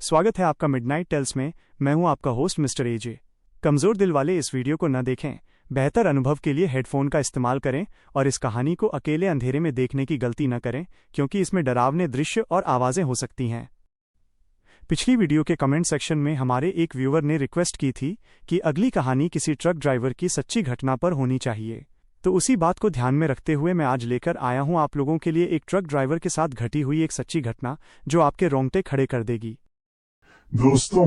स्वागत है आपका मिडनाइट टेल्स में। मैं हूं आपका होस्ट मिस्टर एजे। कमज़ोर दिल वाले इस वीडियो को न देखें। बेहतर अनुभव के लिए हेडफोन का इस्तेमाल करें और इस कहानी को अकेले अंधेरे में देखने की गलती न करें, क्योंकि इसमें डरावने दृश्य और आवाज़ें हो सकती हैं। पिछली वीडियो के कमेंट सेक्शन में हमारे एक व्यूअर ने रिक्वेस्ट की थी कि अगली कहानी किसी ट्रक ड्राइवर की सच्ची घटना पर होनी चाहिए। तो उसी बात को ध्यान में रखते हुए मैं आज लेकर आया हूं आप लोगों के लिए एक ट्रक ड्राइवर के साथ घटी हुई एक सच्ची घटना जो आपके रोंगटे खड़े कर देगी। दोस्तों,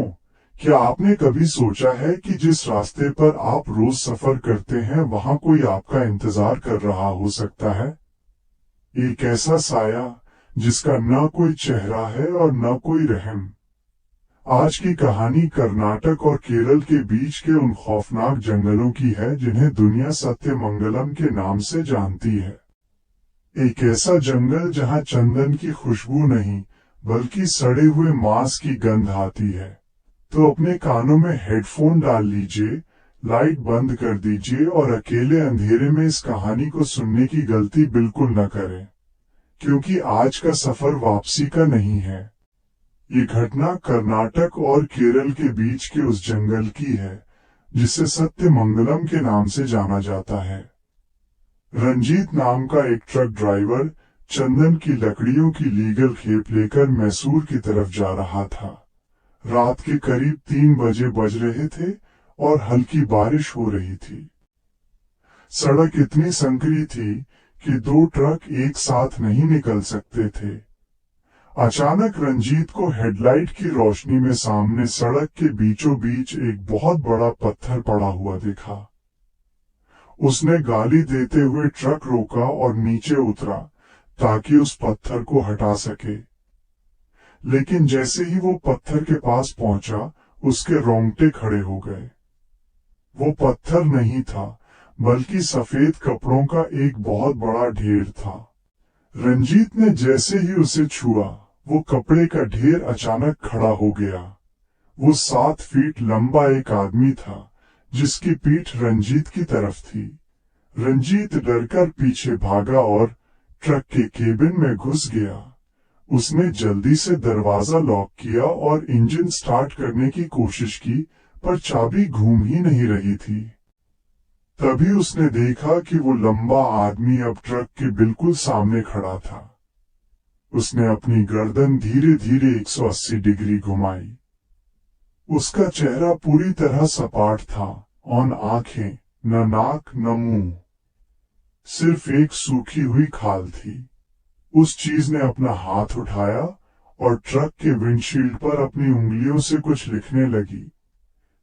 क्या आपने कभी सोचा है कि जिस रास्ते पर आप रोज सफर करते हैं वहां कोई आपका इंतजार कर रहा हो सकता है? एक ऐसा साया जिसका न कोई चेहरा है और न कोई रहम। आज की कहानी कर्नाटक और केरल के बीच के उन खौफनाक जंगलों की है जिन्हें दुनिया सत्यमंगलम के नाम से जानती है। एक ऐसा जंगल जहां चंदन की खुशबू नहीं बल्कि सड़े हुए मांस की गंध आती है। तो अपने कानों में हेडफोन डाल लीजिए, लाइट बंद कर दीजिए और अकेले अंधेरे में इस कहानी को सुनने की गलती बिल्कुल न करें, क्योंकि आज का सफर वापसी का नहीं है। ये घटना कर्नाटक और केरल के बीच के उस जंगल की है जिसे सत्यमंगलम के नाम से जाना जाता है। रंजीत नाम का एक ट्रक ड्राइवर चंदन की लकड़ियों की लीगल खेप लेकर मैसूर की तरफ जा रहा था। रात के करीब 3 बजे बज रहे थे और हल्की बारिश हो रही थी। सड़क इतनी संकरी थी कि 2 ट्रक एक साथ नहीं निकल सकते थे। अचानक रंजीत को हेडलाइट की रोशनी में सामने सड़क के बीचों बीच एक बहुत बड़ा पत्थर पड़ा हुआ दिखा। उसने गाली देते हुए ट्रक रोका और नीचे उतरा ताकि उस पत्थर को हटा सके। लेकिन जैसे ही वो पत्थर के पास पहुंचा, उसके रोंगटे खड़े हो गए। वो पत्थर नहीं था, बल्कि सफेद कपड़ों का एक बहुत बड़ा ढेर था। रंजीत ने जैसे ही उसे छुआ, वो कपड़े का ढेर अचानक खड़ा हो गया। वो 7 फीट लंबा एक आदमी था जिसकी पीठ रंजीत की तरफ थी। रंजीत डरकर पीछे भागा और ट्रक के केबिन में घुस गया। उसने जल्दी से दरवाजा लॉक किया और इंजन स्टार्ट करने की कोशिश की, पर चाबी घूम ही नहीं रही थी। तभी उसने देखा कि वो लंबा आदमी अब ट्रक के बिल्कुल सामने खड़ा था। उसने अपनी गर्दन धीरे धीरे 180 डिग्री घुमाई। उसका चेहरा पूरी तरह सपाट था और आंखें, न नाक न मुंह, सिर्फ एक सूखी हुई खाल थी। उस चीज ने अपना हाथ उठाया और ट्रक के विंडशील्ड पर अपनी उंगलियों से कुछ लिखने लगी।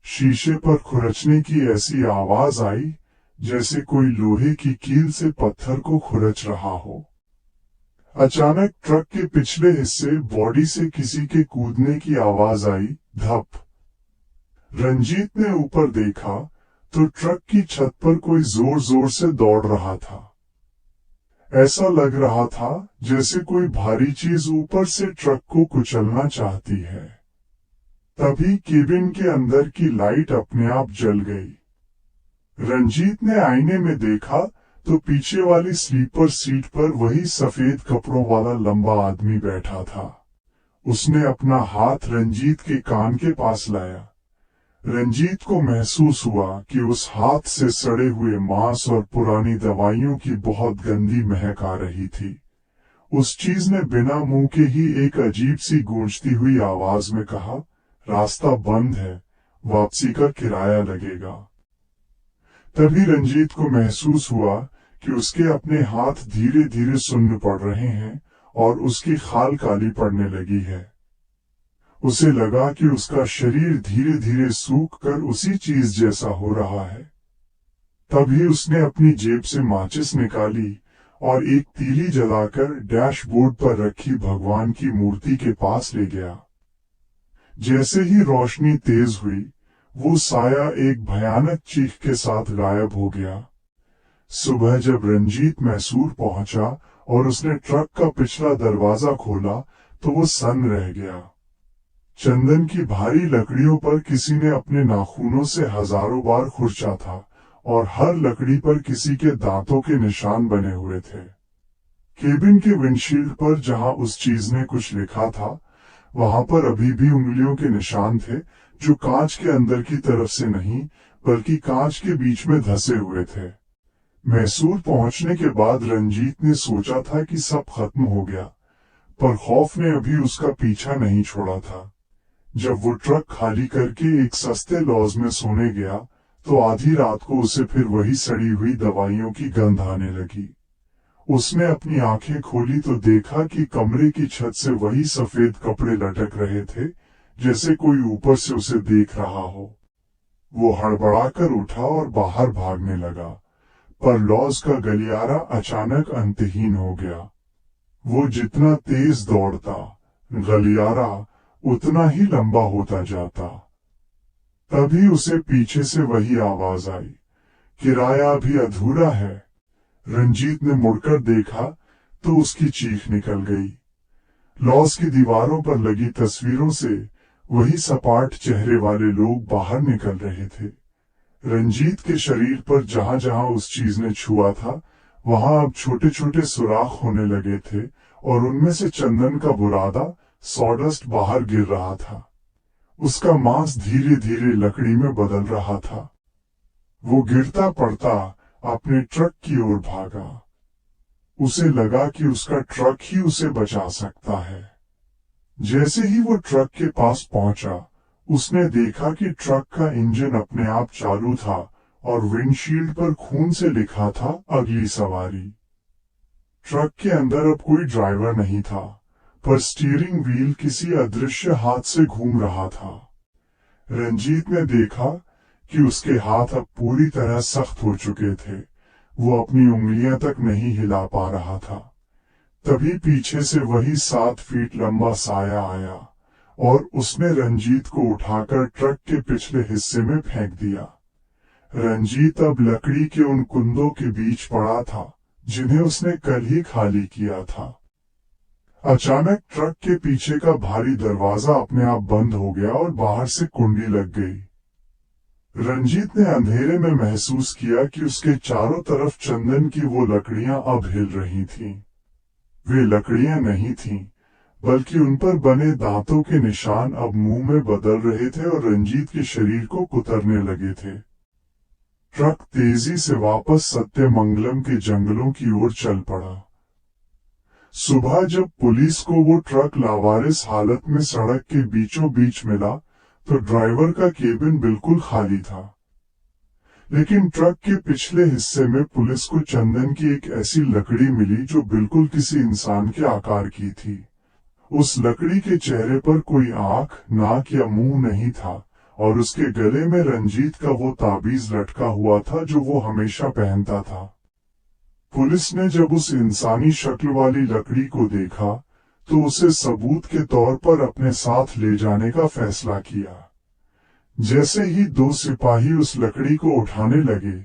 शीशे पर खुरचने की ऐसी आवाज आई जैसे कोई लोहे की कील से पत्थर को खुरच रहा हो। अचानक ट्रक के पिछले हिस्से बॉडी से किसी के कूदने की आवाज आई, धप। रंजीत ने ऊपर देखा तो ट्रक की छत पर कोई जोर जोर से दौड़ रहा था। ऐसा लग रहा था जैसे कोई भारी चीज ऊपर से ट्रक को कुचलना चाहती है। तभी केबिन के अंदर की लाइट अपने आप जल गई। रंजीत ने आईने में देखा तो पीछे वाली स्लीपर सीट पर वही सफेद कपड़ों वाला लंबा आदमी बैठा था। उसने अपना हाथ रंजीत के कान के पास लाया। रंजीत को महसूस हुआ कि उस हाथ से सड़े हुए मांस और पुरानी दवाइयों की बहुत गंदी महक आ रही थी। उस चीज ने बिना मुंह के ही एक अजीब सी गूंजती हुई आवाज में कहा, रास्ता बंद है, वापसी का किराया लगेगा। तभी रंजीत को महसूस हुआ कि उसके अपने हाथ धीरे धीरे सुन्न पड़ रहे हैं और उसकी खाल काली पड़ने लगी है। उसे लगा कि उसका शरीर धीरे धीरे सूख कर उसी चीज जैसा हो रहा है। तभी उसने अपनी जेब से माचिस निकाली और एक तीली जलाकर डैशबोर्ड पर रखी भगवान की मूर्ति के पास ले गया। जैसे ही रोशनी तेज हुई, वो साया एक भयानक चीख के साथ गायब हो गया। सुबह जब रंजीत मैसूर पहुंचा और उसने ट्रक का पिछला दरवाजा खोला तो वो सन्न रह गया। चंदन की भारी लकड़ियों पर किसी ने अपने नाखूनों से हजारों बार खुरचा था और हर लकड़ी पर किसी के दांतों के निशान बने हुए थे। केबिन के विंडशील्ड पर जहां उस चीज ने कुछ लिखा था, वहां पर अभी भी उंगलियों के निशान थे, जो कांच के अंदर की तरफ से नहीं बल्कि कांच के बीच में धंसे हुए थे। मैसूर पहुंचने के बाद रंजीत ने सोचा था कि सब खत्म हो गया, पर खौफ ने अभी उसका पीछा नहीं छोड़ा था। जब वो ट्रक खाली करके एक सस्ते लॉज में सोने गया तो आधी रात को उसे फिर वही सड़ी हुई दवाइयों की गंध आने लगी। उसने अपनी आंखें खोली तो देखा कि कमरे की छत से वही सफेद कपड़े लटक रहे थे, जैसे कोई ऊपर से उसे देख रहा हो। वो हड़बड़ाकर उठा और बाहर भागने लगा, पर लॉज का गलियारा अचानक अंतहीन हो गया। वो जितना तेज दौड़ता, गलियारा उतना ही लंबा होता जाता। तभी उसे पीछे से वही आवाज आई, किराया अभी अधूरा है। रंजीत ने मुड़कर देखा तो उसकी चीख निकल गई। लॉज की दीवारों पर लगी तस्वीरों से वही सपाट चेहरे वाले लोग बाहर निकल रहे थे। रंजीत के शरीर पर जहां जहां उस चीज ने छुआ था, वहां अब छोटे छोटे सुराख होने लगे थे और उनमें से चंदन का बुरादा, सॉडस्ट बाहर गिर रहा था। उसका मांस धीरे धीरे लकड़ी में बदल रहा था। वो गिरता पड़ता अपने ट्रक की ओर भागा। उसे लगा कि उसका ट्रक ही उसे बचा सकता है। जैसे ही वो ट्रक के पास पहुंचा, उसने देखा कि ट्रक का इंजन अपने आप चालू था और विंडशील्ड पर खून से लिखा था, अगली सवारी। ट्रक के अंदर अब कोई ड्राइवर नहीं था, पर स्टीयरिंग व्हील किसी अदृश्य हाथ से घूम रहा था। रंजीत ने देखा कि उसके हाथ अब पूरी तरह सख्त हो चुके थे। वो अपनी उंगलियां तक नहीं हिला पा रहा था। तभी पीछे से वही 7 फीट लंबा साया आया और उसने रंजीत को उठाकर ट्रक के पिछले हिस्से में फेंक दिया। रंजीत अब लकड़ी के उन कुंदों के बीच पड़ा था जिन्हें उसने कल ही खाली किया था। अचानक ट्रक के पीछे का भारी दरवाजा अपने आप बंद हो गया और बाहर से कुंडी लग गई। रंजीत ने अंधेरे में महसूस किया कि उसके चारों तरफ चंदन की वो लकड़ियां अब हिल रही थीं। वे लकड़ियां नहीं थीं, बल्कि उन पर बने दांतों के निशान अब मुंह में बदल रहे थे और रंजीत के शरीर को कुतरने लगे थे। ट्रक तेजी से वापस सत्यमंगलम के जंगलों की ओर चल पड़ा। सुबह जब पुलिस को वो ट्रक लावारिस हालत में सड़क के बीचों बीच मिला तो ड्राइवर का केबिन बिल्कुल खाली था। लेकिन ट्रक के पिछले हिस्से में पुलिस को चंदन की एक ऐसी लकड़ी मिली जो बिल्कुल किसी इंसान के आकार की थी। उस लकड़ी के चेहरे पर कोई आंख, नाक या मुंह नहीं था और उसके गले में रंजीत का वो ताबीज लटका हुआ था जो वो हमेशा पहनता था। पुलिस ने जब उस इंसानी शक्ल वाली लकड़ी को देखा तो उसे सबूत के तौर पर अपने साथ ले जाने का फैसला किया। जैसे ही 2 सिपाही उस लकड़ी को उठाने लगे,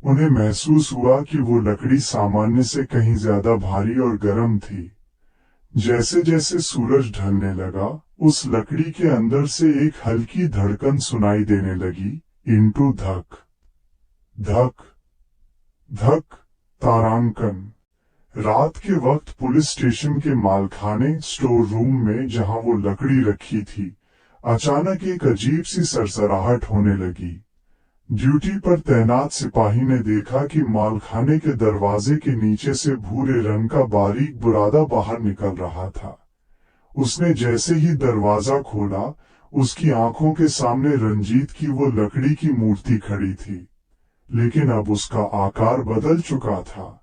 उन्हें महसूस हुआ कि वो लकड़ी सामान्य से कहीं ज्यादा भारी और गर्म थी। जैसे जैसे सूरज ढलने लगा, उस लकड़ी के अंदर से एक हल्की धड़कन सुनाई देने लगी, इंटू धक धक धक। तारांकन। रात के वक्त पुलिस स्टेशन के मालखाने स्टोर रूम में जहां वो लकड़ी रखी थी, अचानक एक अजीब सी सरसराहट होने लगी। ड्यूटी पर तैनात सिपाही ने देखा कि मालखाने के दरवाजे के नीचे से भूरे रंग का बारीक बुरादा बाहर निकल रहा था। उसने जैसे ही दरवाजा खोला, उसकी आंखों के सामने रंजीत की वो लकड़ी की मूर्ति खड़ी थी, लेकिन अब उसका आकार बदल चुका था।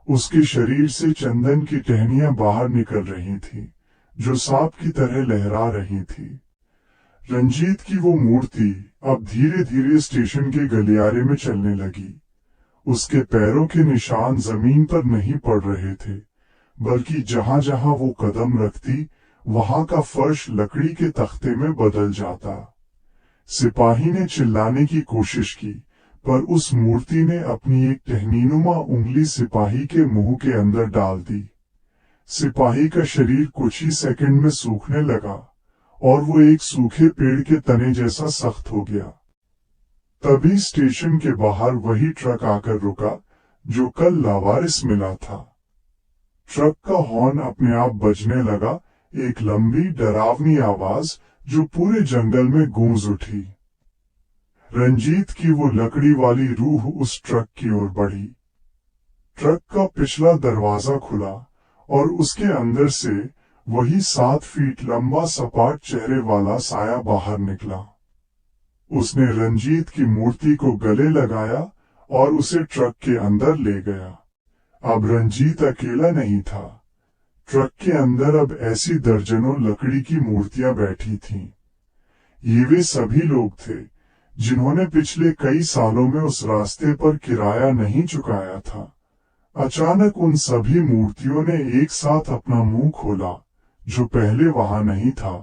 उसके शरीर से चंदन की टहनियां बाहर निकल रही थीं, जो सांप की तरह लहरा रही थी। रंजीत की वो मूर्ति अब धीरे धीरे स्टेशन के गलियारे में चलने लगी। उसके पैरों के निशान जमीन पर नहीं पड़ रहे थे, बल्कि जहां जहां वो कदम रखती, वहां का फर्श लकड़ी के तख्ते में बदल जाता। सिपाही ने चिल्लाने की कोशिश की, पर उस मूर्ति ने अपनी एक टहनीनुमा उंगली सिपाही के मुंह के अंदर डाल दी। सिपाही का शरीर कुछ ही सेकंड में सूखने लगा और वो एक सूखे पेड़ के तने जैसा सख्त हो गया। तभी स्टेशन के बाहर वही ट्रक आकर रुका जो कल लावारिस मिला था। ट्रक का हॉर्न अपने आप बजने लगा, एक लंबी डरावनी आवाज जो पूरे जंगल में गूंज उठी। रंजीत की वो लकड़ी वाली रूह उस ट्रक की ओर बढ़ी। ट्रक का पिछला दरवाजा खुला और उसके अंदर से वही 7 फीट लंबा सपाट चेहरे वाला साया बाहर निकला। उसने रंजीत की मूर्ति को गले लगाया और उसे ट्रक के अंदर ले गया। अब रंजीत अकेला नहीं था। ट्रक के अंदर अब ऐसी दर्जनों लकड़ी की मूर्तियां बैठी थीं। ये वे सभी लोग थे जिन्होंने पिछले कई सालों में उस रास्ते पर किराया नहीं चुकाया था। अचानक उन सभी मूर्तियों ने एक साथ अपना मुंह खोला, जो पहले वहां नहीं था,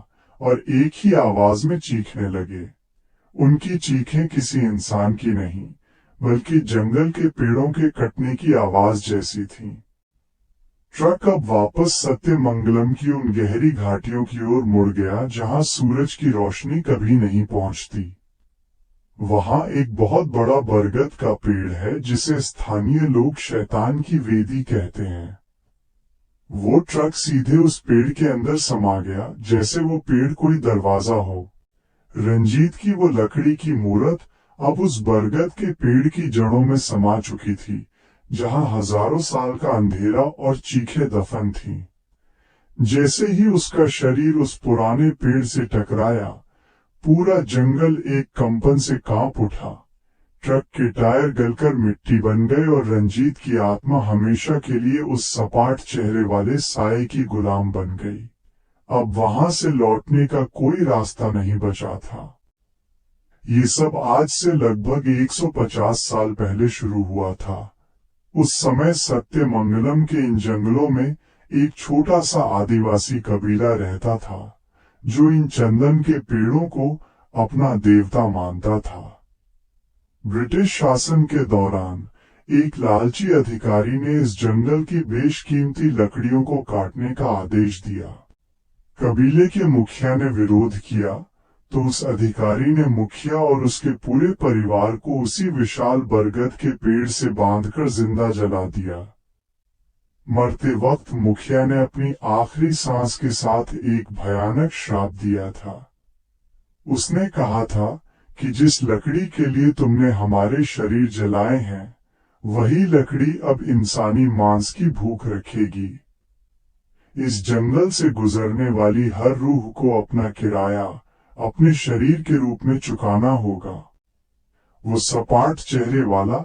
और एक ही आवाज में चीखने लगे। उनकी चीखें किसी इंसान की नहीं, बल्कि जंगल के पेड़ों के कटने की आवाज जैसी थीं। ट्रक अब वापस सत्यमंगलम की उन गहरी घाटियों की ओर मुड़ गया जहां सूरज की रोशनी कभी नहीं पहुंचती। वहां एक बहुत बड़ा बरगद का पेड़ है जिसे स्थानीय लोग शैतान की वेदी कहते हैं। वो ट्रक सीधे उस पेड़ के अंदर समा गया जैसे वो पेड़ कोई दरवाजा हो। रंजीत की वो लकड़ी की मूरत अब उस बरगद के पेड़ की जड़ों में समा चुकी थी, जहां हजारों साल का अंधेरा और चीखें दफन थीं। जैसे ही उसका शरीर उस पुराने पेड़ से टकराया, पूरा जंगल एक कंपन से कांप उठा। ट्रक के टायर गलकर मिट्टी बन गए और रंजीत की आत्मा हमेशा के लिए उस सपाट चेहरे वाले साये की गुलाम बन गई। अब वहां से लौटने का कोई रास्ता नहीं बचा था। ये सब आज से लगभग 150 साल पहले शुरू हुआ था। उस समय सत्यमंगलम के इन जंगलों में एक छोटा सा आदिवासी कबीला रहता था, जो इन चंदन के पेड़ों को अपना देवता मानता था। ब्रिटिश शासन के दौरान एक लालची अधिकारी ने इस जंगल की बेशकीमती लकड़ियों को काटने का आदेश दिया। कबीले के मुखिया ने विरोध किया, तो उस अधिकारी ने मुखिया और उसके पूरे परिवार को उसी विशाल बरगद के पेड़ से बांधकर जिंदा जला दिया। मरते वक्त मुखिया ने अपनी आखिरी सांस के साथ एक भयानक श्राप दिया था। उसने कहा था कि जिस लकड़ी के लिए तुमने हमारे शरीर जलाए हैं, वही लकड़ी अब इंसानी मांस की भूख रखेगी। इस जंगल से गुजरने वाली हर रूह को अपना किराया अपने शरीर के रूप में चुकाना होगा। वो सपाट चेहरे वाला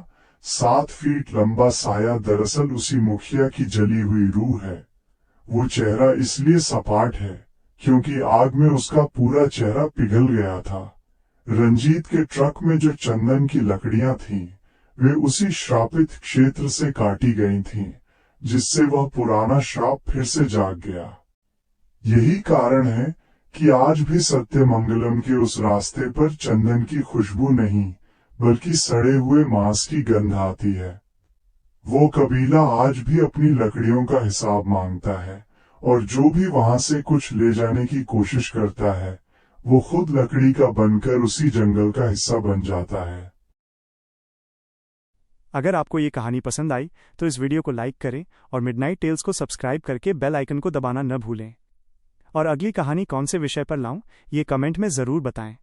7 फीट लंबा साया दरअसल उसी मुखिया की जली हुई रूह है। वो चेहरा इसलिए सपाट है क्योंकि आग में उसका पूरा चेहरा पिघल गया था। रंजीत के ट्रक में जो चंदन की लकड़ियां थीं, वे उसी श्रापित क्षेत्र से काटी गई थीं, जिससे वह पुराना श्राप फिर से जाग गया। यही कारण है कि आज भी सत्यमंगलम के उस रास्ते पर चंदन की खुशबू नहीं, बल्कि सड़े हुए मांस की गंध आती है। वो कबीला आज भी अपनी लकड़ियों का हिसाब मांगता है, और जो भी वहां से कुछ ले जाने की कोशिश करता है, वो खुद लकड़ी का बनकर उसी जंगल का हिस्सा बन जाता है। अगर आपको ये कहानी पसंद आई तो इस वीडियो को लाइक करें और मिडनाइट टेल्स को सब्सक्राइब करके बेल आइकन को दबाना न भूलें। और अगली कहानी कौन से विषय पर लाऊं, ये कमेंट में ज़रूर बताएं।